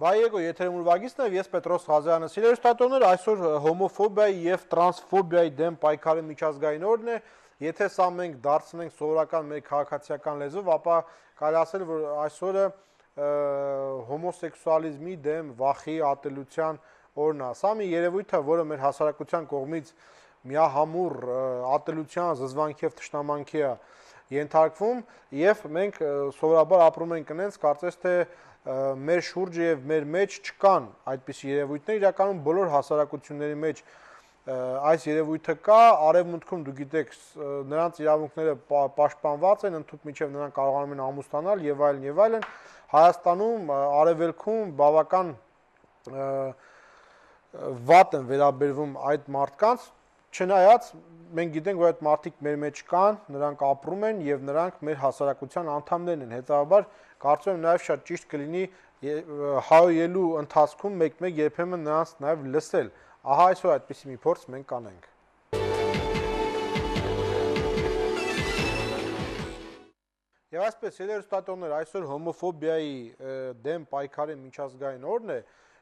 Վայեգո եթերում ուրվագիցն է, ես Պետրոս Ղազարյանը։ Սիրելի ստատոներ, այսօր հոմոֆոբիայի եւ տրանսֆոբիայի դեմ պայքարի միջազգային օրն է։ Եթե սա մենք դարձնենք սովորական մեր քաղաքացիական լեզվով, ապա կարելի ասել, որ այսօրը հոմոսեքսուալիզմի դեմ վախի, ատելության օրն է։ Սա մի երևույթ է, որը մեր հասարակության կողմից միահամուռ ատելության, զզվանքի եւ թշնամանքի է ենթարկվում, եւ մենք սովորաբար ապրում ենք այնպես, կարծես թե մեր շուրջը եւ մեր մեջ չկան այդպիսի երևույթներ, իրականում բոլոր հասարակությունների մեջ այս երևույթը կա, արևմուտքում դուք գիտեք, նրանց իրավունքները պաշտպանված են, ընդհանուր միջև նրանք կարողանում են ամուսնանալ եւ այլն եւ այլն։ Հայաստանում, արևելքում բավական վատ են վերաբերվում այդ մարդկանց, չնայած մենք գիտենք, որ այդ մարդիկ մեր մեջ կան, նրանք ապրում են եւ նրանք մեր հասարակության անդամներն են։ Հետեւաբար կարծում եմ նաեւ շատ ճիշտ կլինի հայելու ընթացքում մեկ-մեկ երբեմն նրանց նաեւ լսել։ Ահա այսօր այդպիսի մի փորձ մենք կանենք։ Եվ այսպես, ելեր ստատոներ, այսօր հոմոֆոբիայի դեմ պայքարի միջազգային օրն է,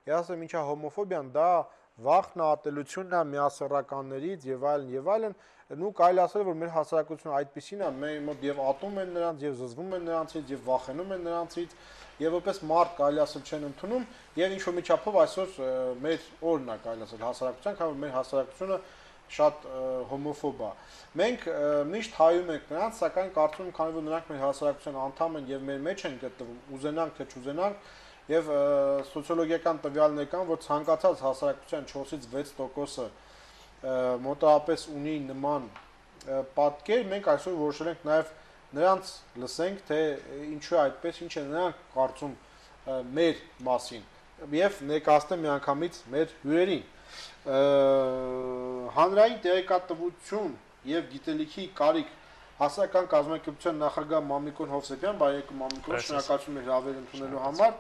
ես ասեմ, ինչա հոմոֆոբիան, դա վախն, ատելությունն է միասեռականներից եւ այլն, նու կարելի ասել, որ մեր հասարակությունը այդպիսին է, մեր մոտ եւ ատում են նրանց, եւ զզվում են նրանցից, եւ վախենում են նրանցից, եւ որպես մարդ կարելի ասել չեն ընդունում, եւ ինչ որ միջափով այսօր մեր օրն է կարելի ասել հասարակության, քանի որ մեր հասարակությունը շատ հոմոֆոբ է։ Մենք միշտ հայում ենք նրանց, սակայն կարծում եմ, քանի որ նրանք մեր հասարակության անդամ են եւ մեր մեջ են գտնվում, ուզենանք թե չուզենանք, եւ սոցիոլոգիական տվյալներ կան, որ ցանկացած հասարակության 4-ից 6%-ը մոտավորապես ունի նման պատկեր, մենք այսօր որոշել ենք նաեւ նրանց լսենք, թե ինչու է այդպես, ինչ է նրանք կարծում մեր մասին եւ ներկայացնեմ միանգամից մեր հյուրերին։ Հանրային տեղեկատվություն եւ գիտելիքի կարիք հասարակական կազմակերպության նախագահ Մամիկոն Հովսեփյան, բարեկո Մամիկոն, շնորհակալություն հրավեր ընդունելու համար,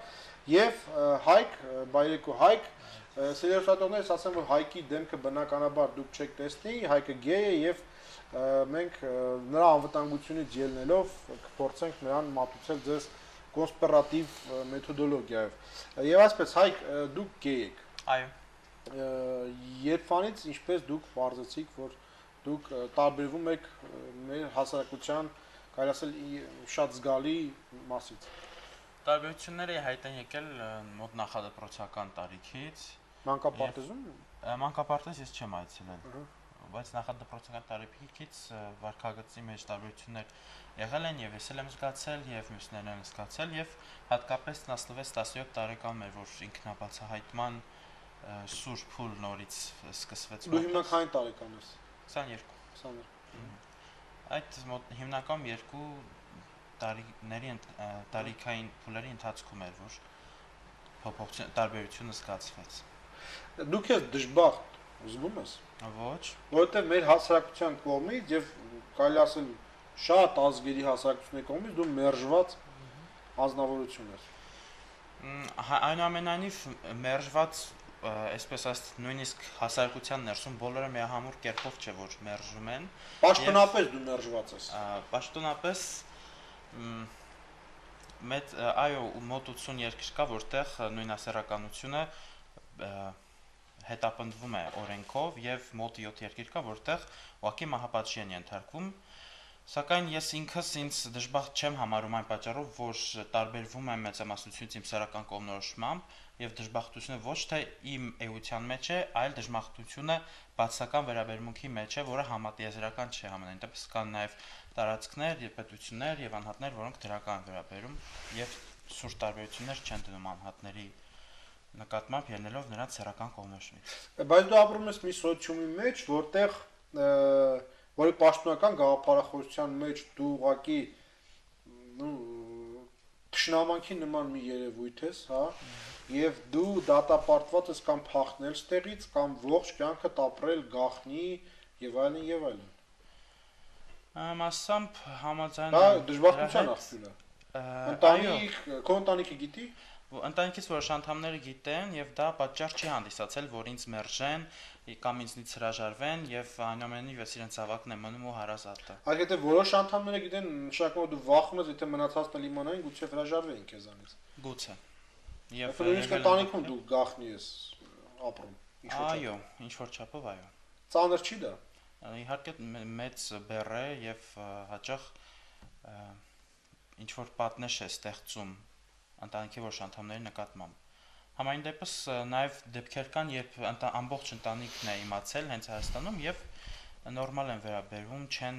եւ Հայկ, բարեկո Հայկ, սերիոսատորներս ասեմ, որ Հայկի դեմքը բնականաբար դուք չեք տեսնի, Հայկը գեյ է եւ մենք նրա անվտանգությունից ելնելով կփորձենք նրան մատուցել ձեզ կոնսպիրատիվ մեթոդոլոգիայով։ Եվ այսպես Հայկ, դուք գեյ եք։ Այո։ Երբանից ինչպես դուք բարձեցիք, որ դուք տարբերվում եք մեր հասարակության, կարելի ասել, շատ զգալի մասից։ Տարբերությունները հայտ են եկել մոտ նախադպրոցական տարիքից։ Մանկապարտեզում։ Մանկապարտեզ ես չեմ այցելել, բայց նախադպրոցական տարիքից վարքագծի մեջ տարբերություններ եղել են եւ ես էլ եմ զգացել եւ մյուսներն են զգացել եւ հատկապես 16-17 տարեկան էր, որ ինքնաբացահայտման սուր փուլ նորից սկսվեց։ Դու հիմա քանի տարեկան ես։ 22։ Այդ հիմնական երկու տարիքային փուլերի ընթացքում էր, որ փոփոխություն տարբերությունը զգացվեց։ Դուք եք դժբախտ զգում ես։ Ոչ, որովհետև մեր հասարակության կողմից եւ կարելի ասել շատ ազգերի հասարակությունների կողմից դու մերժված ազնվորություն ես։ Այնուամենայնիվ մերժված, այսպես ասած, նույնիսկ հասարակության ներսում բոլորը միահամուռ կերպով չէ, որ մերժում են։ Պաշտոնապես դու մերժված ես։ Պաշտոնապես այո, մոտ 80 երկիր կա, որտեղ նույնասեռականությունը հետապնդվում է օրենքով եւ մոտ 7 երկիր կա, որտեղ ուղղակի մահապատժի են ենթարկվում, սակայն ես ինքս ինձ դժբախտ չեմ համարում այն պատճառով, որ տարբերվում եմ մեծամասնությունից իմ սեռական կողմնորոշմամբ եւ դժբախտությունը ոչ թե իմ էության մեջ է, այլ դժբախտությունը բացական վերաբերմունքի մեջ է, որը համատիեզերական չէ համենայնպես կան նաեւ տարածքներ, պետություններ եւ անհատներ, որոնք դրական վերաբերում եւ սուր տարբերություններ չեն դնում անհատների նկատմամբ ելնելով նրանց սեռական կողմնորոշումից։ Բայց դու ապրում ես մի սոցիումի մեջ, որտեղ որի պաշտոնական գաղափարախոսության մեջ դու ուղղակի թշնամանքի նման մի երևույթ ես, հա, եւ դու դատապարտված ես կամ փախնել ստեղից, կամ ողջ կյանքդ ապրել գաղտնի եւ այլն եւ այլն։ Մասամբ համաձայն Դա դժբախտության աղբյուր է։ Քո ընտանիքը գիտի։ Ընտանիքից որոշ անդամները գիտեն եւ դա պատճառ չի հանդիսացել, որ ինձ մերժեն կամ ինձնից հրաժարվեն եւ այնուամենայնիվ ես իրենց ավակն եմ մնում ու հարազատը։ Այսինքն որոշ անդամները գիտեն, նշանակում է դու վախում ես, եթե մնացածն էլ իմանային, գուցե հրաժարվեին քեզանից։ Գուցե։ Եվ նույնիսկ ընտանիքում դու գախնի ես ապրում։ Այո, ինչ որ չափով այո։ Ծանր չի դա։ Իհարկե մեծ բեռ է եւ հաճախ ինչ որ պատնեշ է ստեղծում ընտանիքի որոշ անդամների նկատմամբ։ Համայն դեպս նաեւ դեպքեր կան, երբ ամբողջ ընտանիքն է իմացել հենց Հայաստանում եւ նորմալ են վերաբերվում, չեն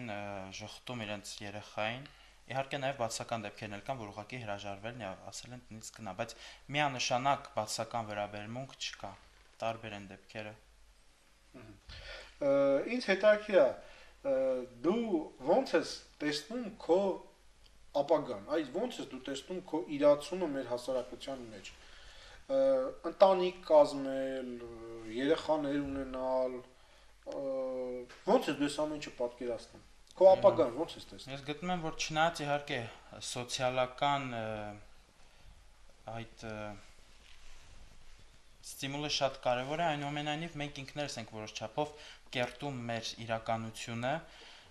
ժխտում իրենց երեխային։ Իհարկե նաև բացական դեպքերն էլ կան, որ ուղղակի հրաժարվելն է, ասել են տնից գնա, բայց միանշանակ բացական վերաբերմունք չկա։ Տարբեր են դեպքերը։ Ինձ հետաքրքիր է, դու ո՞նց ես տեսնում քո ապագան, այս ո՞նց ես դու տեսնում քո իրացումը մեր հասարակության մեջ։ Ընտանիք կազմել, երեխաներ ունենալ, ո՞նց ես դու այս ամեն ինչը պատկերացնում։ Քո ապագան ո՞նց ես տեսնում։ Ես գտնում եմ, որ չնայած իհարկե սոցիալական այդ ստիմուլը շատ կարևոր է, այնուամենայնիվ մենք ինքներս ենք որոշ չափով կերտում մեր իրականությունը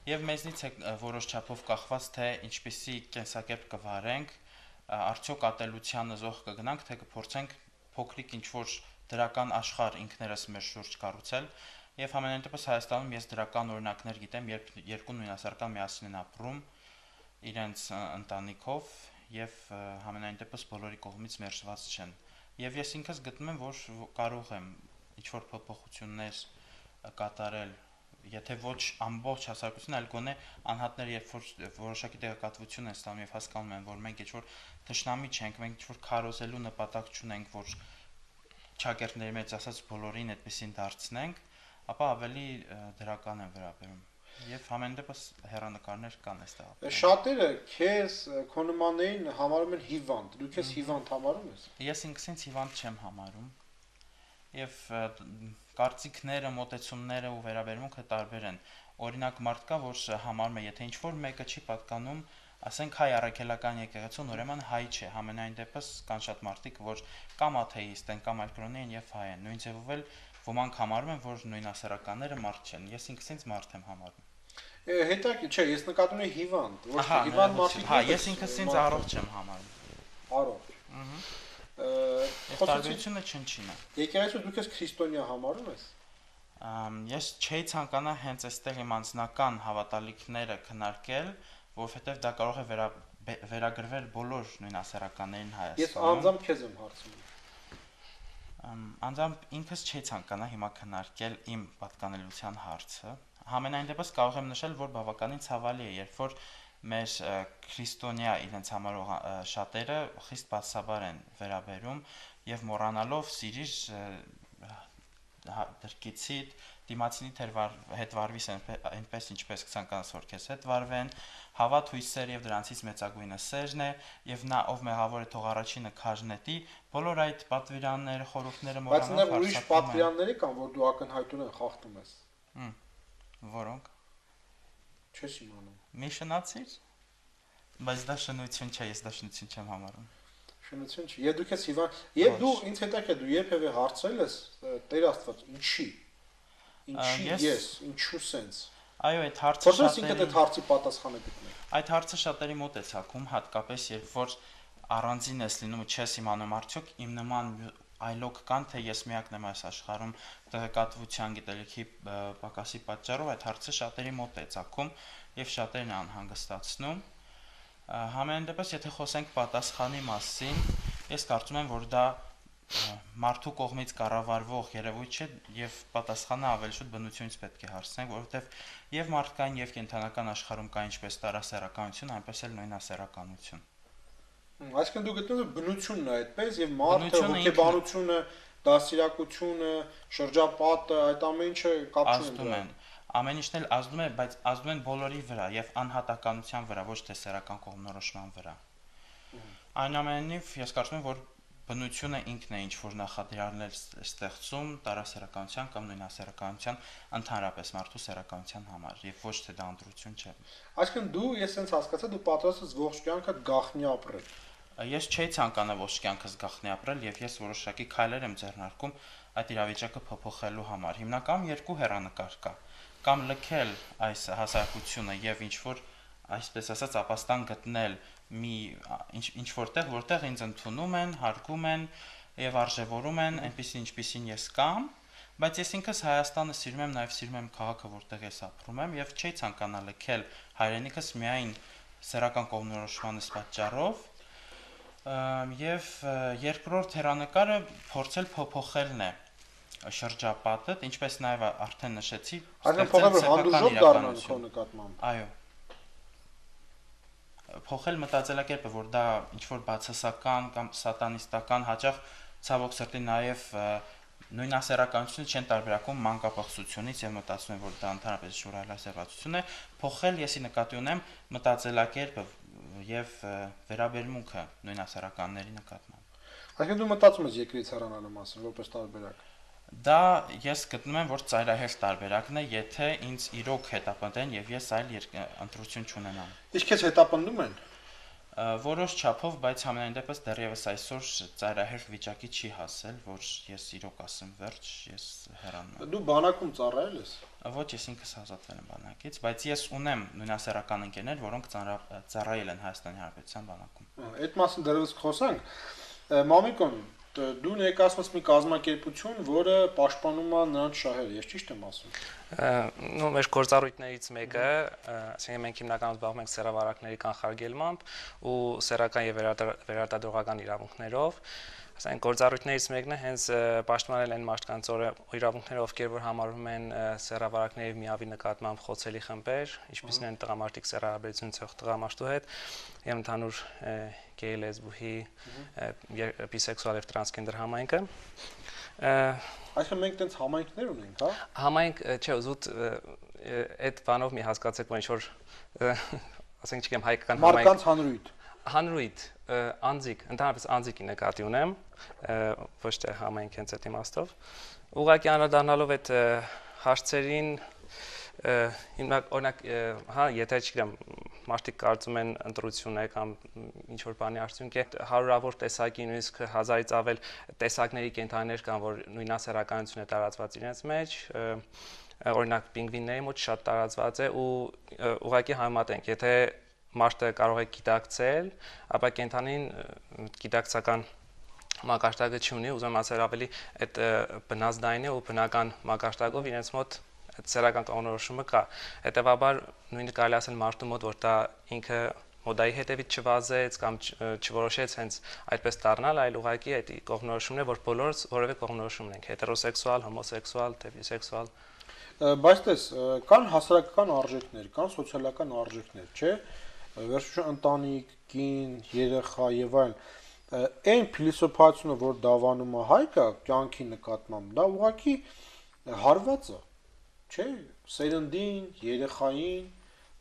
եւ մեզնից է որոշ չափով կախված թե ինչպիսի կենսակերպ կվարենք, արդյոք ատելությանը զոհ կգնանք, թե կփորձենք փոքրիկ ինչ որ դրական աշխարհ ինքներս մեր շուրջ կառուցել։ Եվ համենայն դեպս Հայաստանում ես դրական օրինակներ գիտեմ, երբ երկու նույնասեռական միասին են ապրում իրենց ընտանիքով եւ համենայն դեպս բոլորի կողմից մերժված չեն։ Եվ ես ինքս գտնում եմ, որ կարող եմ ինչ-որ փոփոխություններ կատարել, եթե ոչ ամբողջ հասարակությունը, այլ գոնե անհատները, երբ որ որոշակի տեղեկատվություն են ստանում եւ հասկանում են, որ մենք ինչ-որ թշնամի չենք, մենք ինչ-որ քարոզելու նպատակ չունենք, որ ճակերտների մեջ ասած բոլորին այդպեսին դարձնենք, ապա ավելի դրական են վերաբերում։ Եվ ամեն դեպս հեռանկարներ կան այստեղ։ Շատերը քեզ քո նմաններին համարում են հիվանդ։ Դու քեզ հիվանդ համարում ես։ Ես ինքսինց հիվանդ չեմ համարում։ Եվ կարծիքները, մոտեցումները ու վերաբերմունքը տարբեր են։ Օրինակ մարդ կա, որ համարում է, եթե ինչ որ մեկը չի պատկանում, ասենք հայ առաքելական եկեղեցուն, ուրեմն հայ չէ։ Համենայն դեպս կան շատ մարդիկ, որ կամ աթեիստ են, կամ այլ կրոնի են եւ հայ են։ Նույն ձևով էլ ոմանք համարում են, որ նույնասեռականները մարդ չեն։ Ես ինքսինց մարդ եմ համարում։ Հետաքրքիր, չէ, ես նկատում եմ հիվանդ, ոչ թե հիվանդ մարդիկ։ Հա, ես ինքսինց առողջ եմ համարում։ Առողջ։ Տարբերությունը չնչին է։ Եկեղեցու դու քեզ քրիստոնյա համարում ես։ Ես չէի ցանկանա հենց այստեղ իմ անձնական հավատալիքները քննարկել, որովհետև դա կարող է վերագրվել բոլոր նույնասեռականներին Հայաստանում։ Ես անձամբ քեզ եմ հարցնում։ Անձամբ ինքս չէի ցանկանա հիմա քննարկել իմ պատկանելիության հարցը։ Համենայն դեպս կարող եմ նշել, որ բավականին ցավալի է, երբ որ մեր քրիստոնյա իրենց համարող շատերը խիստ բացասաբար են վերաբերում եւ մոռանալով սիրիր դրկիցիդ դիմացինի հետ վարվիս այնպես ինչպես կցանկանաս որ քեզ հետ վարվեն, հավատ հույսեր եւ դրանցից մեծագույնը սերն է եւ նա ով մեղավոր է թող առաջինը քաժնետի, բոլոր այդ պատվիրանները, խորհուրդները մոռանալով բայց ուրիշ պատվիրանների կան, որ դու ակնհայտորեն խախտում ես։ Որոնք չես իմանում։ Մի շնացիր, բայց դա շնություն չէ, ես դա շնություն չեմ համարում։ Շնություն չի։ Եվ դու քեզ հիվանդ, եւ դու ինձ հետաքրքիր դու երբեւե հարցրել ես Տեր Աստված, ինչի։ Ինչի ես, ինչու սենց։ Այո, այդ հարցը շատ է։ Որպես ինքդ այդ հարցի պատասխանը գտնել։ Այդ հարցը շատերի մոտ է ցակում, հատկապես երբ որ առանձին ես լինում ու չես իմանում արդյոք իմ նման այլոք կան, թե ես միակն եմ այս աշխարհում տեղեկատվության գիտելիքի պակասի պատճառով այդ հարցը շատերի մոտ է ցակում եւ շատերն անհանգստացնում։ Համենայն դեպս, եթե խոսենք պատասխանի մասին, ես կարծում եմ, որ դա մարդու կողմից կառավարվող երևույթ չէ եւ պատասխանը ավելի շուտ բնությունից պետք է հարցնենք, որովհետեւ եւ մարդկային եւ կենթանական աշխարհում կա ինչպես տարասեռականություն, այնպես էլ նույնասեռականություն։ Այսինքն դու գտնում ես բնությունն է այդպես եւ մարդը, հոգեբանությունը, դաստիարակությունը, շրջապատը, այդ ամեն ինչը կապ չունեն։ Ամեն ինչն էլ ազդում է, բայց ազդում են բոլորի վրա եւ անհատականության վրա, ոչ թե սեռական կողմնորոշման վրա։ Այնուամենայնիվ ես կարծում եմ, որ բնությունը ինքն է ինչ որ նախադրյալներ ստեղծում տարասեռականության կամ նույնասեռականության ընդհանրապես մարդու սեռականության համար եւ ոչ թե դա ընտրություն չէ։ Այսինքն դու, ես sense հասկացա, դու պատրաստ ես ողջ կյանքդ գաղտնի ապրել։ Ես չէի ցանկանա ողջ կյանքս գաղտնի ապրել եւ ես որոշակի քայլեր եմ ձեռնարկում այդ իրավիճակը փոփոխելու համար։ Հիմնականում երկու հեռանկար կա։ Կամ լքել այս հասարակությունը եւ ինչ որ այսպես ասած ապաստան գտնել մի ինչ որտեղ ինձ ընդունում են, հարգում են եւ արժեվորում են այնպեսին ինչպեսին ես կամ, բայց ես ինքս Հայաստանը սիրում եմ, նաեւ սիրում եմ քաղաքը, որտեղ ես ապրում եմ եւ չի ցանկանա լքել հայրենիքս միայն սեռական կողմնորոշմանից պատճառով եւ երկրորդ հերանեկարը փորձել փոփոխելն է շրջապատը, ինչպես նաեւ արդեն նշեցի, այո, փոխել մտածելակերպը, որ դա ինչ որ բացասական կամ սատանիստական, հաճախ ցավոք սրտի նաեւ նույնասեռականությունը չեն տարբերակում մանկապղծությունից եւ մտածում են, որ դա ընդհանրապես շուրայլասեռվածություն է, փոխել եսի նկատի ունեմ մտածելակերպը եւ վերաբերմունքը նույնասեռականների նկատմամբ։ Այսինքն դու մտածում ես երկրից հեռանալու մասին որպես տարբերակ։ Դա ես գտնում եմ, որ ծայրահեղ տարբերակն է, եթե ինձ իրոք հետապնդեն եւ ես այլ ընտրություն չունենամ։ Իսկ քեզ հետապնդում են։ Որոշ չափով, բայց համենայն դեպս դեռևս այսօր ծայրահեղ վիճակի չի հասել, որ ես իրոք ասեմ վերջ, ես հեռանում եմ։ Դու բանակում ծառայել ես։ Ոչ, ես ինքս ազատվել եմ բանակից, բայց ես ունեմ նույնասեռական ընկերներ, որոնք ծառայել են Հայաստանի Հանրապետության բանակում։ Այդ մասին դեռևս կխոսանք։ Մամիկոն, դու ներկայացնում ես մի կազմակերպություն, որը պաշտպանում է նրանց շահերը, ես ճիշտ եմ ասում։ Նո, մեր գործառույթներից մեկը, ասենք մենք հիմնականում զբաղվում ենք սեռավարակների կանխարգելմամբ ու սեռական եւ վերարտադրողական իրավունքներով։ Ասենք գործառույթներից մեկն է հենց պաշտպանել այն մարդկանց իրավունքները, ովքեր որ համարվում են սեռավարակների միավի նկատմամբ խոցելի խմբեր, ինչպիսին են տղամարդիկ սեռահարաբերություն ունեցող տղամարդու հետ եւ ընդհանուր գեյ, լեսբուհի, բիսեքսուալ եւ տրանսգենդեր համայնքը։ Այսինքն մենք տենց համայնքներ ունենք, հա։ Համայնք, չէ, ուզուտ այդ բանով մի հասկացեք, որ ինչ որ ասենք չգիտեմ հայկական համայնք մարդկանց հանրույթ հանրույթ անձիկ, ընդհանրապես անձիկի նկատի ունեմ, ոչ թե համայնք հենց այդ իմաստով։ Ուղղակի անդրադառնալով այդ հարցերին, օրինակ, հա, եթե չգիտեմ, մարդիկ կարծում են ընտրություն է կամ ինչ որ բանի արդյունք է, հարյուրավոր տեսակի, նույնիսկ 1000-ից ավել տեսակների կենդանիներ կան, որ նույնասեռականություն է տարածված իրենց մեջ, օրինակ պինգվինների մոտ շատ տարածված է ու ուղղակի համեմատենք, եթե մարդը կարող է գիտակցել, ապա կենդանին գիտակցական մակարդակը չունի, ուզում եմ ասել ավելի այդ բնազդային է ու բնական մակարդակով իրենց մոտ այդ սեռական կողմնորոշումը կա։ Հետևաբար նույնը կարելի ասել մարդու մոտ, որ դա ինքը մոդայի հետևից չվազեց կամ չորոշեց հենց այդպես դառնալ, այլ ուղղակի այդ կողմնորոշումն է, որ բոլորս որևէ կողմնորոշում ունենք, հետերոսեքսուալ, հոմոսեքսուալ, թե բիսեքսուալ։ Բայց տես, կան հասարակական արժեքներ, կան սոցիալական արժեքներ, չէ՞։ Վերջում ընտանիք, կին, երեխա եւ այլն, այն փիլիսոփայությունը, որ դավանում է հայկը կյանքի նկատմամբ, դա ուղղակի հարված է, չէ՞, սերնդին, երեխային,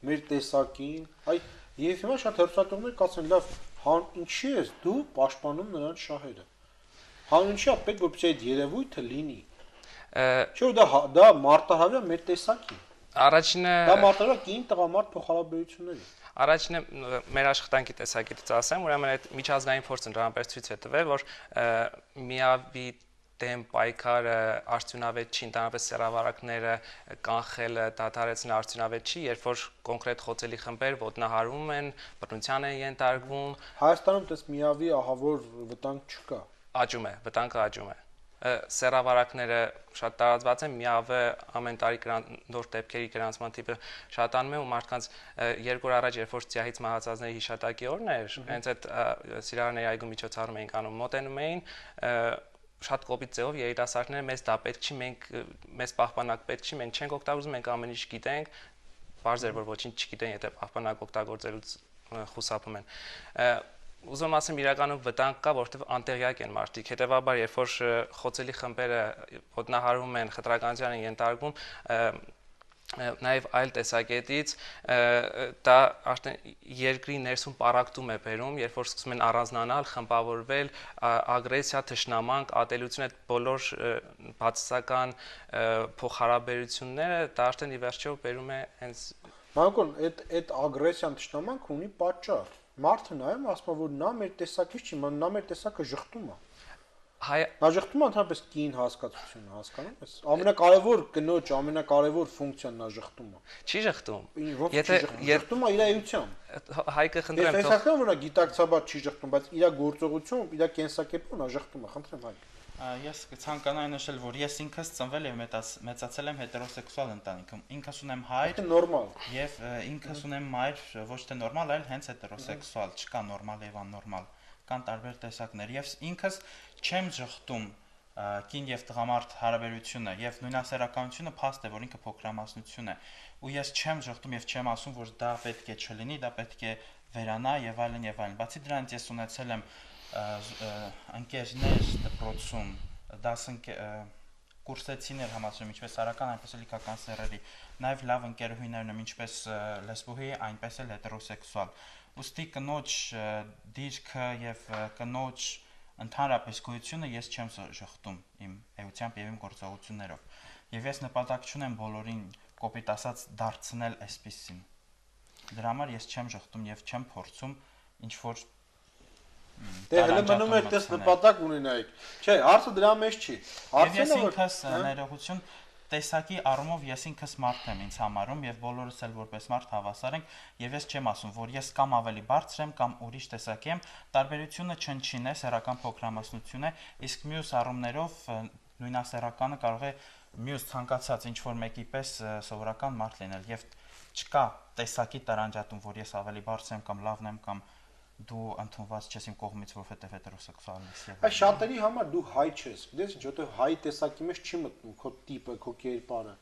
մեր տեսակին, այ եւ հիմա շատ հերոսատողներ կասեն, լավ, ինչի՞ ես դու պաշտպանում նրանց շահերը։ Ինչի՞ է պետք որպեսզի այդ երևույթը լինի։ Չէ՞ դա մարտահրավեր մեր տեսակին։ Առաջինը դա մարտահրավեր կին տղամարդ փոխհարաբերությունների։ Առաջինը մեր աշխատանքի տեսակետից ասեմ, ուրեմն այդ միջազգային փորձը դրանպես ցույց է տվել, որ միավի դեմ պայքարը արդյունավետ չի, ընդհանրապես սեռավարակները կանխելը, դադարեցնելը արդյունավետ չի, երբ որ կոնկրետ խոցելի խմբեր ոտնահարվում են, բռնության են ենթարկվում։ Հայաստանում դες միավի ահավոր վտանգ չկա։ Աճում է, վտանգը աճում է։ Սեռավարակները շատ տարածված են, միավը ամեն տարի նոր դեպքերի գրանցման տիպը շատանում է ու մարդկանց 2 օր առաջ, երբ որ ծիահից մահացածների հիշատակի օրն էր, հենց այդ Սիրահարների այգու միջոցառում էինք անում, մոտենում էին շատ կոպիտ ձևով երիտասարդները մեզ դա պետք չի, մեզ պահպանակ պետք չի, մենք չենք օգտագործում, մենք ամեն ինչ գիտենք, բարձր որ ոչինչ չգիտեն, եթե պահպանակ օգտագործելուց խուսափում են։ Ուզում ասեմ իրականում վտանգ կա, որովհետև անտեղյակ են մարդիկ։ Հետևաբար, երբ որ խոցելի խմբերը ոտնահարվում են, խտրականության են ենթարկվում, նաև այլ տեսակետից դա արդեն երկրի ներսում պարակտում է բերում, երբ որ սկսում են առանձնանալ, խմբավորվել, ագրեսիա, թշնամանք, ատելություն, այդ բոլոր բացասական փոխհարաբերությունները դա արդեն ի վերջո բերում է հենց Մանկոն, այդ ագրեսիան, թշնամանքը ունի պատճառ։ Մարդը նայում ասում որ նա մեր տեսակից չի, նա մեր տեսակը ժխտում է։ Նաժխտումը ընդհանրապես կին հասկացություն հասկանում ես։ Ամենակարևոր կնոջ, ամենակարևոր ֆունկցիան նաժխտումը։ Չի ժխտում։ Եթե ժխտումը իր էությամբ։ Հայկը խնդրեմ Ես հասկանում եմ, որ գիտակցաբար չի ժխտում, բայց իր գործողությունում, իր կենսակերպում նա ժխտում է, խնդրեմ Հայկ։ Ես կցանկանայի նշել, որ ես ինքս ծնվել եւ մեծացել եմ հետերոսեքսուալ ընտանիքում։ Ինքս ունեմ հայր, նորմալ։ Եվ ինքս ունեմ մայր, ոչ թե նորմալ, այլ հենց հետերոսեքսուալ, չկա նորմալ եւ աննորմալ, կան տարբեր տեսակներ։ Եվ ինքս չեմ ժխտում կին եւ տղամարդ հարաբերությունը եւ նույնասեռականությունը փաստ է, որ ինքը փոքրամասնություն է։ Ու ես չեմ ժխտում եւ չեմ ասում, որ դա պետք է չլինի, դա պետք է վերանա եւ այլն եւ այլն։ Բացի դրանից ես ունեցել եմ ընկերներ դպրոցում, կուրսեցիներ համացնում, ինչպես սարական, այնպես էլ իքական սեռերի, նաև լավ ընկերուհիներ ունեմ, ինչպես լեսբոհի, այնպես էլ հետերոսեքսուալ։ Ուստի կնոջ դիրքը եւ կնոջ ընդհանրապես գոյությունը ես չեմ ժխտում իմ էությամբ եւ իմ գործողություններով։ Եվ ես նպատակ չունեմ բոլորին կոպիտ ասած դարձնել այսպիսին։ Դրա համար ես չեմ ժխտում եւ չեմ փորձում ինչ որ Դե հələ մնում է դες նպատակ ունենայիք։ Չէ, հարցը դրա մեջ չի։ Հարցը ես ինքս ներողություն տեսակի առումով ես ինքս մարդ եմ ինձ համարում եւ բոլորս էլ որպես մարդ հավասար ենք եւ ես չեմ ասում, որ ես կամ ավելի բարձր եմ կամ ուրիշ տեսակի եմ, տարբերությունը չնչին է, սեռական փոքրամասնություն է, իսկ մյուս առումներով նույնասեռականը կարող է մյուս ցանկացած ինչ որ մեկի պես սովորական մարդ լինել եւ չկա տեսակի տարանջատում, որ ես ավելի բարձր եմ կամ լավն եմ կամ դու ընդունված չես իմ կողմից, որովհետև հետերոսեքսուալ ես եւ Այս շատերի համար դու հայ չես։ Գիտես ինչ, որտեղ հայ տեսակի մեջ չի մտնում քո տիպը, քո կերպարը։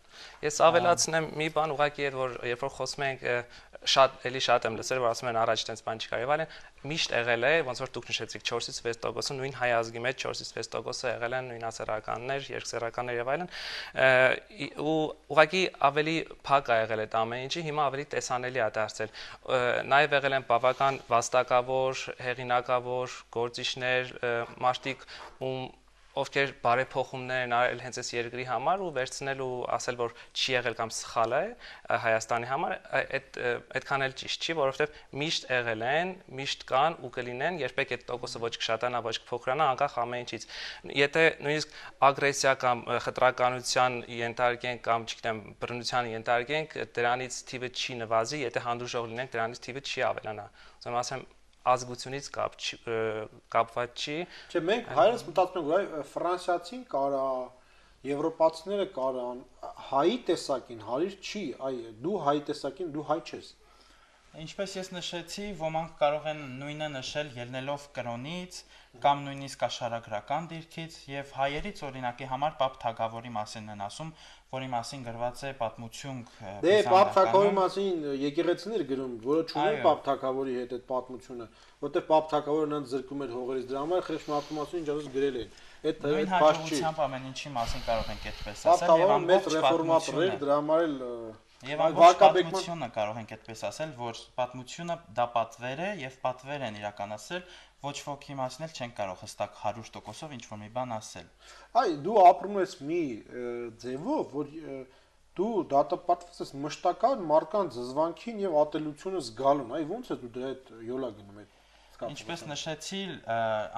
Ես ավելացնեմ մի բան ուղղակի էր, որ երբ որ խոսում ենք շատ եմ լսել, որ ասում են առաջ տենց բան չկար եւ այլն, միշտ եղել է, ոնց որ դուք նշեցիք 4-ից 6% նույն հայ ազգի մեջ 4-ից 6% եղել են նույնասեռականներ, երկսեռականներ եւ այլն, ու ուղղակի ավելի փակ է եղել այդ ամեն ինչի, հիմա ավելի տեսանելի է դարձել։ Նաեւ եղել են բավական վաստակավոր, հեղինակավոր գործիչներ, մարդիկ, ովքեր բարեփոխումներ են արել հենց այս երկրի համար ու վերցնել ու ասել, որ չի եղել կամ սխալ է Հայաստանի համար, այդքան էլ ճիշտ չի, որովհետև միշտ եղել են, միշտ կան ու կլինեն, երբեք այդ տոկոսը ոչ կշատանա, ոչ կփոքրանա, անկախ ամեն ինչից։ Եթե նույնիսկ ագրեսիա կամ խտրականության ենթարկենք կամ, չգիտեմ, բռնության ենթարկենք, դրանից թիվը չի նվազի, եթե հանդուրժող լինենք, դրանից թիվը չի ավելանա։ Ուսում ասեմ ազգությունից կապված չի։ Չէ, մենք հայերս մտածում ենք, որ ֆրանսիացին կարա, եվրոպացիները կարան, հայի տեսակին հարիր չի, դու հայի տեսակին դու հայ չես։ Ինչպես ես նշեցի, ոմանք կարող են նույնը նշել ելնելով կրոնից կամ նույնիսկ աշխարհագրական դիրքից եւ հայերից օրինակի համար Պապ Թագավորի մասին են ասում, որի մասին գրված է պատմություն Դե Պապ Թագավորի մասին եկեղեցիներ գրում, որը չունեն Պապ Թագավորի հետ այդ պատմությունը, որտեղ Պապ Թագավորը նրանց զրկում էր հողերից, դրա համար խեղճ մարդու մասին ինչ ասես գրել են։ Այդ հաջողությամբ ամեն ինչի մասին կարող ենք այդպես ասել եւ ամբողջ ռեֆորմատորներ դրա համար էլ Եվ ամբողջ պատմությունը կարող ենք այդպես ասել, որ պատմությունը դա պատվեր է եւ պատվեր են իրականացրել, ոչ ոքի մասին էլ չեն կարող հստակ 100%-ով ինչ-որ մի բան ասել։ Դու ապրում ես մի ձևով, որ դու դատապարտված ես մշտական մարդկանց զզվանքին եւ ատելությունը զգալուն, ոնց է դու դրա հետ յոլա գնում այդ Ինչպես նշեցի,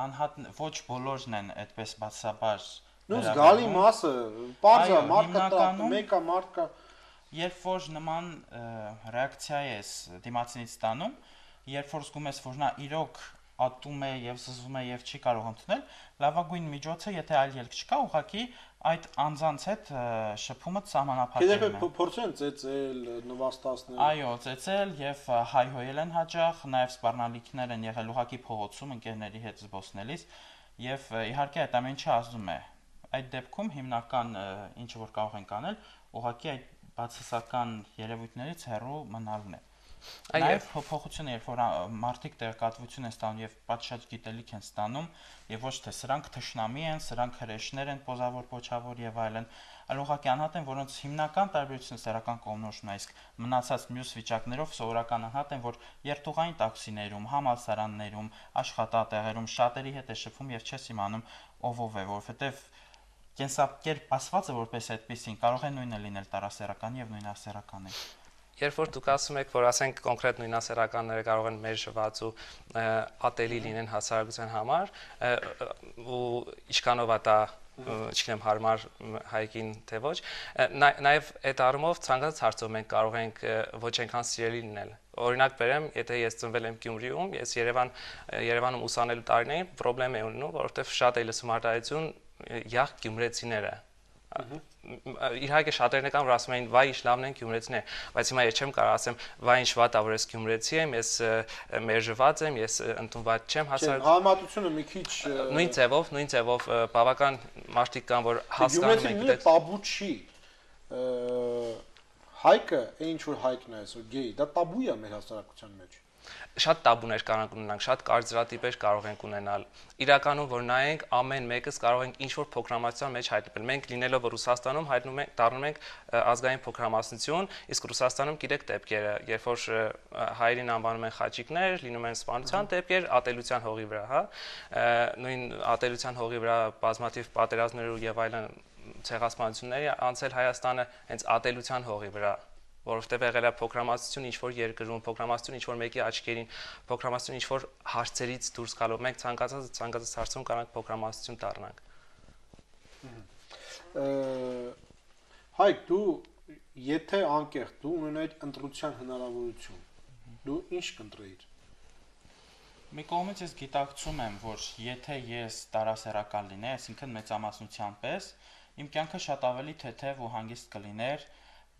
անհատ ոչ բոլորն են այդպես բացաբար նույն զգալի մասը, բարձա մարդկա, մեկը մարդկա Երբ որ նման ռեակցիա ես դիմացինից ստանում, երբ որ զգում ես, որ նա իրոք ատում է եւ զզվում է եւ չի կարող ընդունել, լավագույն միջոցը, եթե այլ ելք չկա, ուղղակի այդ անձանց հետ շփումը սահմանափակելն է։ Եթե փորձեն ծեծել, նվաստացնել։ Այո, ծեծել եւ հայհոյել են հաճախ, նաեւ սպառնալիքներ են եղել ուղղակի փողոցում ընկերների հետ զբոսնելիս եւ իհարկե այդ ամեն ինչը ազդում է։ Այդ դեպքում հիմնական ինչը որ կարող ենք անել, ուղղակի այդ բացասական երևույթներից հեռու մնալն է։ Նաև փոփոխությունը, երբ որ մարդիկ տեղեկատվություն են ստանում եւ պատշաճ գիտելիք են ստանում, եւ ոչ թե սրանք թշնամի են, սրանք հրեշներ են, պոզավոր, փոչավոր եւ այլն, այլ ուղղակի անհատ են, որոնց հիմնական տարբերությունը սեռական կողմնորոշումն է, իսկ մնացած մյուս վիճակներով սովորական անհատ են, որ երթուղային տաքսիներում, համալսարաններում, աշխատատեղերում շատերի հետ է շփվում եւ չես իմանում ով է, որովհետեւ կենսակերպ ասվածը որպես այդպեսին կարող է նույնը լինել տարասեռական եւ նույնասեռականի։ Երբ որ դուք ասում եք, որ ասենք կոնկրետ նույնասեռականները կարող են մերժված ու ատելի լինեն հասարակության համար, ու ինչքանով է դա չգիտեմ հարմար հայկին թե ոչ, նաև այդ առումով ցանկացած հարցով մենք կարող ենք ոչ այնքան սիրելի լինել։ Օրինակ բերեմ, եթե ես ծնվել եմ Գյումրիում, ես Երևանում ուսանելու տարիներին խնդրեմ եմ ունենում, որովհետև շատ է լսում արտահայտություն յախ գյումրեցիները։ Իհարկե շատերն եկան որ ասում էին վայ ինչ լավն են գյումրեցիներ, բայց հիմա ես չեմ կարող ասեմ վայ ինչ վատ է որ ես գյումրեցի եմ, ես մերժված եմ, ես ընդունված չեմ հասարակ։ Համատությունը մի քիչ նույն ձևով բավական մարդիկ կան որ հասկանում են գիտեք տաբու չի։ Հայկը, ինչ որ հայկն է, այսօր գեյ, դա տաբու է մեր հասարակության մեջ։ Շատ տաբուներ կարող ունենանք, շատ կարծրատիպեր կարող ենք ունենալ։ Իրականում որ նայենք, ամեն մեկս կարող ենք ինչ-որ փոքրամասնության մեջ հայտնվել։ Մենք լինելով որ Ռուսաստանում դառնում ենք ազգային փոքրամասնություն, իսկ Ռուսաստանում գիտեք դեպքերը, երբ որ հայերին անվանում են խաչիկներ, լինում են սպանության դեպքեր ատելության հողի վրա, հա։ Նույն ատելության հողի վրա բազմաթիվ պատերազմներ եւ այլն ցեղասպանությունների անցել Հայաստանը հենց ատելության հողի վրա, որովհետև եղել է փոքրամասնություն ինչ-որ երկրում, փոքրամասնություն ինչ-որ մեկի աչքերին, փոքրամասնություն ինչ-որ հարցերից դուրս գալով, մենք ցանկացած հարցում կարող ենք փոքրամասնություն դառնանք։ Հայկ, դու եթե անկեղծ դու ունենայիր ընտրության հնարավորություն, դու ինչ կընտրեիր։ Մի կողմից ես գիտակցում եմ, որ եթե ես տարասեռական լինեի, այսինքն մեծամասնության պես, իմ կյանքը շատ ավելի թեթև ու հանգիստ կլիներ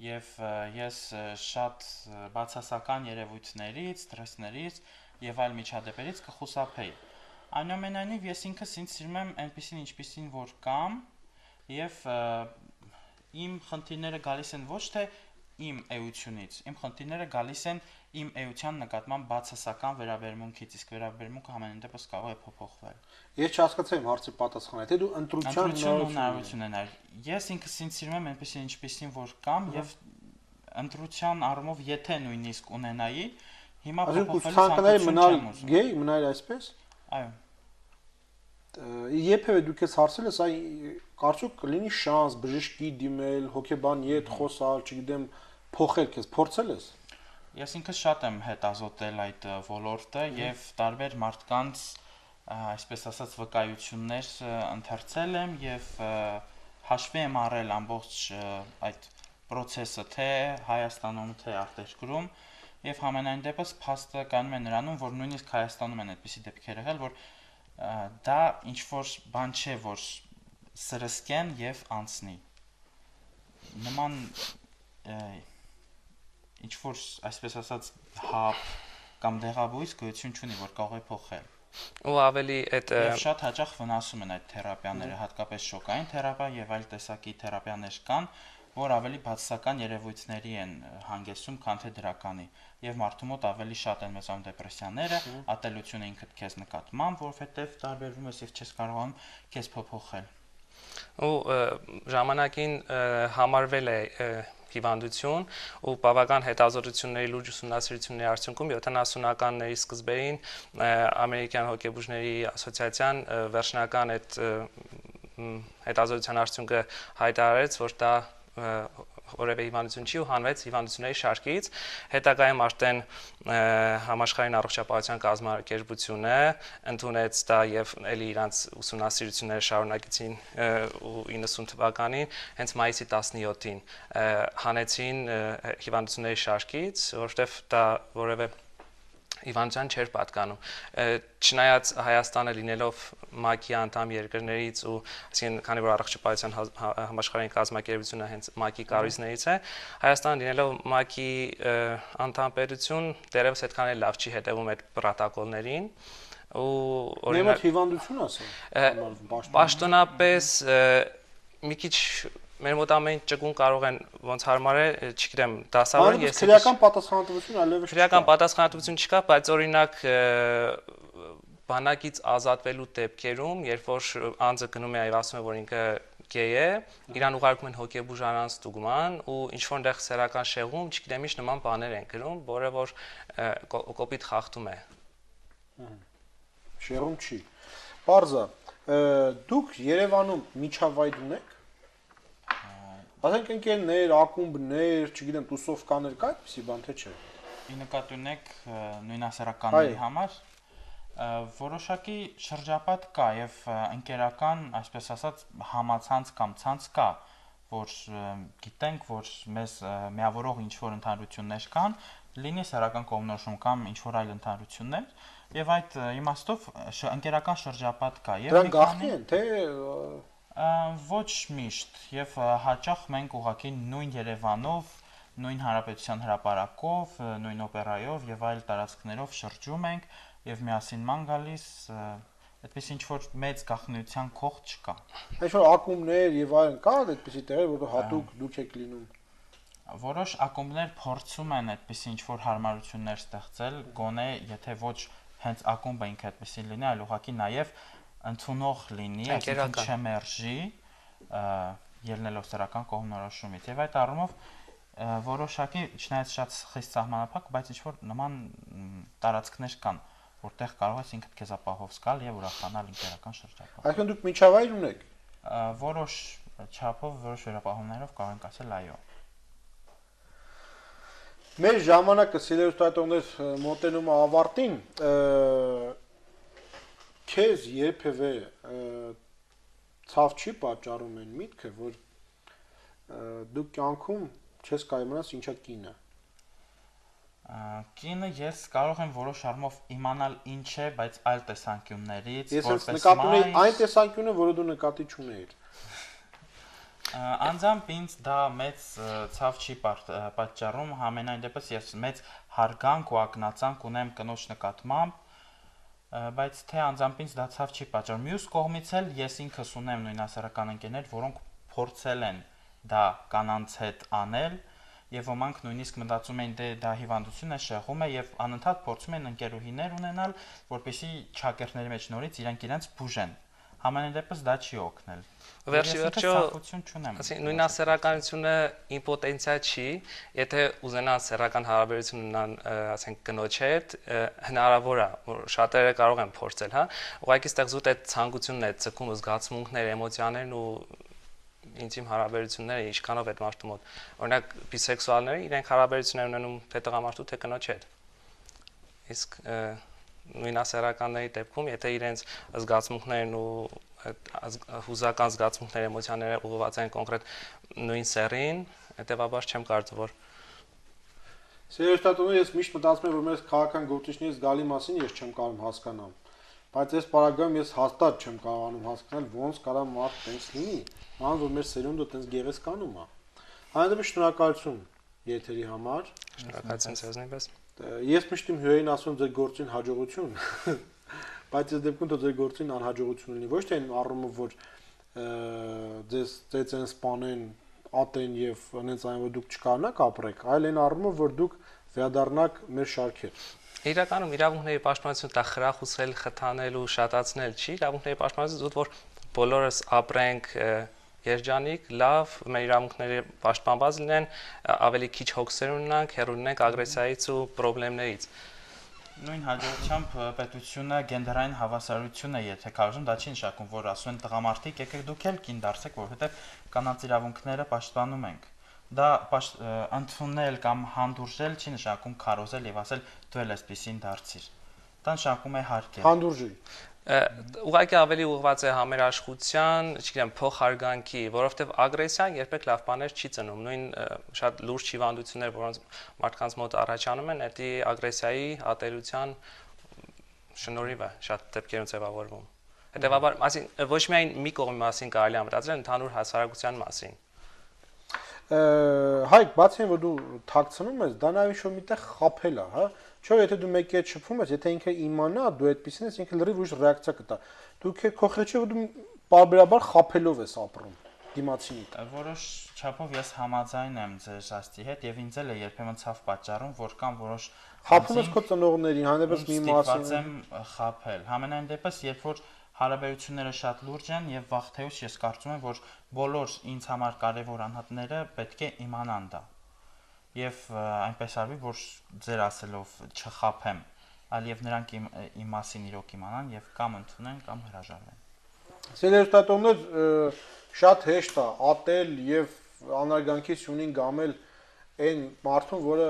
եւ ես շատ բացասական երևույթներից, սթրեսներից եւ այլ միջադեպերից կխուսափեի։ Այնուամենայնիվ ես ինքս ինձ սիրում եմ այնպեսին ինչպեսին որ կամ եւ իմ խնդիրները գալիս են ոչ թե իմ էությունից, իմ խնդիրները գալիս են իմ էության նկատմամբ բացասական վերաբերմունքից, իսկ վերաբերմունքը ամեն դեպս կարող է փոփոխվել։ Ես չհասկացա իմ հարցի պատասխանը, թե դու ընտրության հնարավորություն ունենար։ Ես ինքս ինձ սիրում եմ այնպեսին ինչպեսին որ կամ եւ ընտրության առումով եթե նույնիսկ ունենայի, հիմա փոփոխվելու մնալ գեյ, մնալ այսպես։ Այո։ Երբևէ դուք ես հարցել ես, այ կարծում կլինի շանս բժշկի դիմել, հոգեբանի հետ խոսալ, չգիտեմ, փոխել քեզ, փորձել ես։ Ես ինքս շատ եմ հետազոտել այդ ոլորտը եւ տարբեր մարդկանց, այսպես ասած, վկայություններ ընթերցել եմ եւ հաշվի եմ առել ամբողջ այդ process-ը թե Հայաստանում թե արտերկրում եւ համենայն դեպս փաստը կանում է նրանում, որ նույնիսկ Հայաստանում են այդպիսի դեպքեր եղել, որ դա ինչ որ բան չէ, որ սրսկեն եւ անցնի։ Նման ինչ որ այսպես ասած հապ կամ դեղաբույս գոյություն չունի, որ կարող է փոխել։ Ու ավելի այդ եւ շատ հաճախ վնասում են այդ թերապիաները, հատկապես շոկային թերապիա եւ այլ տեսակի թերապիաներ կան, որ ավելի բացասական երևույթների են հանգեցնում, քան թե դրականի, եւ մարդու մոտ ավելի շատ են մեծանում դեպրեսիաները, ատելությունը ինքդ քեզ նկատմամբ, որովհետեւ տարբերվում ես եւ չես կարողանում քեզ փոփոխել։ Ու ժամանակին համարվել է հիվանդություն ու բավական հետազոտությունների լուրջ ուսումնասիրությունների արդյունքում 70-ականների սկզբերին ամերիկյան հոգեբուժների ասոցիացիան վերջնական այդ հետազոտության արդյունքը հայտարարեց, որ դա որևէ հիվանդություն չի ու հանվեց հիվանդությունների շարքից, հետագայում արդեն համաշխարհային առողջապահության կազմակերպությունը ընդունեց դա եւ ելի իրանց ուսումնասիրությունները շարունակեցին ու 90 թվականին հենց մայիսի 17-ին հանեցին հիվանդությունների շարքից, որովհետեւ դա որևէ հիվանդության չէր պատկանում։ Չնայած Հայաստանը լինելով ՄԱԿ-ի անդամ երկրներից ու այսինքն քանի որ առողջապահության համաշխարհային կազմակերպությունը հենց ՄԱԿ-ի կառույցներից է, Հայաստանը լինելով ՄԱԿ-ի անդամ պետություն դեռևս այդքան էլ լավ չի հետևում այդ պրոտոկոլներին ու օրինակ հիվանդություն ասեմ պաշտոնապես մի քիչ մեր մոտ ամեն ճկուն կարող են ոնց հարմար է, չգիտեմ, դասավորեն ես քրեական պատասխանատվություն այլևս քրեական պատասխանատվություն չկա, բայց օրինակ բանակից ազատվելու դեպքերում, երբ որ անձը գնում է եւ ասում է, որ ինքը գեյ է, իրան ուղարկում են հոգեբուժ առանց ստուգման ու ինչ որ այնտեղ սեռական շեղում, չգիտեմ, ինչ նման բաներ են գրում, որը որ կոպիտ խախտում է։ Շեղում չի։ Պարզա, դուք Երևանում միջավայր ունեք։ Ասենք ընկերներ, ակումբներ, չգիտեմ, տուսովկաներ կա այդպիսի բան թե չէ։ Ի նկատի ունեք նույնասեռականների համար որոշակի շրջապատ կա եւ ընկերական, այսպես ասած, համացանց կամ ցանց կա, որ գիտենք, որ մեզ միավորող ինչ-որ ընդհանրություններ կան, լինի սեռական կողմնորոշում կամ ինչ-որ այլ ընդհանրություններ, եւ այդ իմաստով ընկերական շրջապատ կա եւ դրանք գաղտնի են, թե ոչ միշտ եւ հաճախ մենք ուղղակի նույն Երևանով, նույն հանրապետության հրապարակով, նույն օպերայով եւ այլ տարածքներով շրջում ենք եւ միասին ման գալիս, այդպես ինչ որ մեծ գաղտնիության քող չկա։ Ինչ որ ակումբներ եւ այլն կա այդպիսի տեղեր, որտեղ հատուկ դուք եք լինում։ Որոշ ակումբներ փորձում են այդպես ինչ որ հարմարություններ ստեղծել, գոնե եթե ոչ հենց ակումբը ինքը այդպեսին լինի, այլ ուղղակի նաեւ ընդունող լինի, այսինքն չմերժի, ելնելով սեռական կողմնորոշումից։ Եվ այդ առումով որոշակի, չնայած շատ խիստ սահմանափակ, բայց ինչ որ նման տարածքներ կան, որտեղ կարող ես ինքդ քեզ ապահով զգալ եւ ուրախանալ ինտերական շրջապատով։ Այսինքն դուք միջավայր ունեք։ Որոշ չափով, որոշ վերապահումներով կարող ենք ասել այո։ Մեր ժամանակը սիրելիստատոներ մոտենում է ավարտին, քեզ երբևէ ցավ չի պատճառում այն միտքը, որ դու կյանքում չես կայմանաս ինչա կինը։ Կինը ես կարող եմ որոշ առումով իմանալ ինչ է, բայց այլ տեսանկյուններից, որպես նկատի ունեի այն տեսանկյունը, որը դու նկատի չունեիր։ Անձամբ ինձ դա մեծ ցավ չի պատճառում, համենայն դեպս ես մեծ հարգանք ու ակնածանք ունեմ կնոջ նկատմամբ, բայց թե անձամբ ինձ դա ցավ չի պատճառում։ Մյուս կողմից էլ ես ինքս ունեմ նույնասեռական ընկերներ, որոնք փորձել են դա կանանց հետ անել, եւ ոմանք նույնիսկ մտածում են դե դա հիվանդություն է, շեղում է եւ անընդհատ փորձում են ընկերուհիներ ունենալ, որպեսզի ճակերտների մեջ նորից իրենց բուժեն։ Համենայն դեպս դա չի օգնել։ Վերջիվերջո, նույնասեռականությունը իմպոտենցիա չի, եթե ուզենան սեռական հարաբերություն ունենան, ասենք կնոջ հետ, հնարավոր է, որ շատերը կարող են փորձել, հա։ Ուղղակի այստեղ զուտ այդ ցանկությունն է, ցկումը, զգացմունքները, էմոցիաներն ու ինտիմ հարաբերությունները ինչքանով այդ մարդու մոտ։ Օրինակ բիսեքսուալները իրենք հարաբերություն են ունենում թե տղամարդու թե կնոջ հետ։ Իսկ նույնասեռականների դեպքում, եթե իրենց զգացմունքներն ու հուզական զգացմունքները, էմոցիաները ուղղված են կոնկրետ նույն սեռին, հետեւաբար չեմ կարծում, որ Սերիոստատոնը ես միշտ մտածում եմ, որ մեր քաղաքական գործիչների զգալի մասին ես չեմ կարող հասկանալ։ Բայց այս պարագայում ես հաստատ չեմ կարողանում հասկանալ ոնց կարա մարդ տենց լինի, ման որ մեր սերունդը տենց գեղեցկանում է։ Այնուհետև շնորհակալություն եթերի համար։ Շնորհակալություն ձեզ նույնպես։ Ես միշտ իմ հյուրերին ասում ձեր գործին հաջողություն, բայց այս դեպքում դու ձեր գործին անհաջողություն լինի, ոչ թե այն առումով, որ ձեզ են սպանեն, ատեն եւ հենց այն որ դուք չկարողանաք ապրեք, այլ այն առումով, որ դուք վերադառնաք մեր շարքեր։ Իրականում իրավունքների պաշտպանությունը դա խրախուսել, խթանել ու շատացնել չի, իրավունքների պաշտպանությունը զուտ որ բոլորս ապրենք երջանիկ, լավ, մեր իրավունքները պաշտպանված լինեն, ավելի քիչ հոգսեր ունենանք, հեռու լինենք ագրեսիայից ու խնդիրներից։ Նույն հաջողությամբ պետությունը գենդերային հավասարություն է, եթե կարողում, դա չի նշանակում, որ ասում են տղամարդիկ, եկեք դուք էլ կին դարձեք, որովհետև կանանց իրավունքները պաշտպանում ենք։ Դա ընդունել կամ հանդուրժել չի նշանակում քարոզել եւ ասել դու էլ այսպեսին դարձիր։ Դա նշանակում է հարգել։ Հանդուրժի։ Ուղղակի ավելի ուղղված է համերաշխության, չգիտեմ, փոխհարգանքի, որովհետև ագրեսիան երբեք լավ բաներ չի ծնում։ Նույն շատ լուրջ հիվանդություններ, որոնց մարդկանց մոտ առաջանում են, դա ագրեսիայի, ատելության շնորհիվ է շատ դեպքերում ձևավորվում։ Հետևաբար, այսինքն ոչ միայն մի կողմի մասին կարելի է մտածել, ընդհանուր հասարակության մասին։ Հայկ, բացի այն որ դու թաքցնում ես, դա նաև ինչ-որ միտեղ խաբել է, հա։ Չէ՞ եթե դու մեկի հետ շփվում ես, եթե ինքը իմանա, դու այդպեսին ես, ինքը լրիվ ուրիշ ռեակցիա կտա։ Դու քո խղճը որ դու բարբերաբար խաբելով ես ապրում դիմացինի։ Որոշ չափով ես համաձայն եմ ձեր ասացի հետ եւ ինձ էլ է երբեմն ցավ պատճառում, որ կամ որոշ խաբում ես քո ծնողներին, հանրապես մի մասին եմ խաբել։ Համենայն դեպս, երբ որ հարաբերությունները շատ լուրջ են եւ վաղթեուց ես կարծում եմ, որ բոլոր ինձ համար կարեւոր անհատները պետք է իմանան դա։ Եվ այնպես արվի, որ ձեր ասելով չխաբեմ, այլ եւ նրանք իմ մասին իրոք իմանան եւ կամ ընդունեն կամ հրաժարվեն։ Սերիոստատոններ շատ հեշտ է ատել եւ անարգանքի սյունին գամել այն մարդուն, որը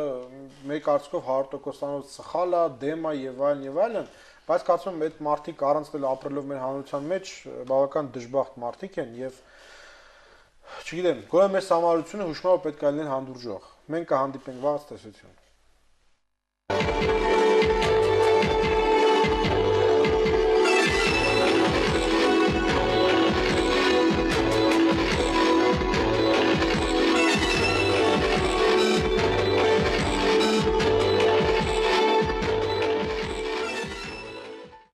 մեր կարծիքով 100%-անոց սխալ է, դեմ է եւ այլն, բայց կարծում եմ այդ մարդիկ առանց դել ապրելով մեր հանրության մեջ բավական դժբախտ մարդիկ են եւ չգիտեմ, գոնե մեր համարությունը հուշմամբ պետք է լինեն հանդուրժող։ Մենք կհանդիպենք վաղ, տեսություն։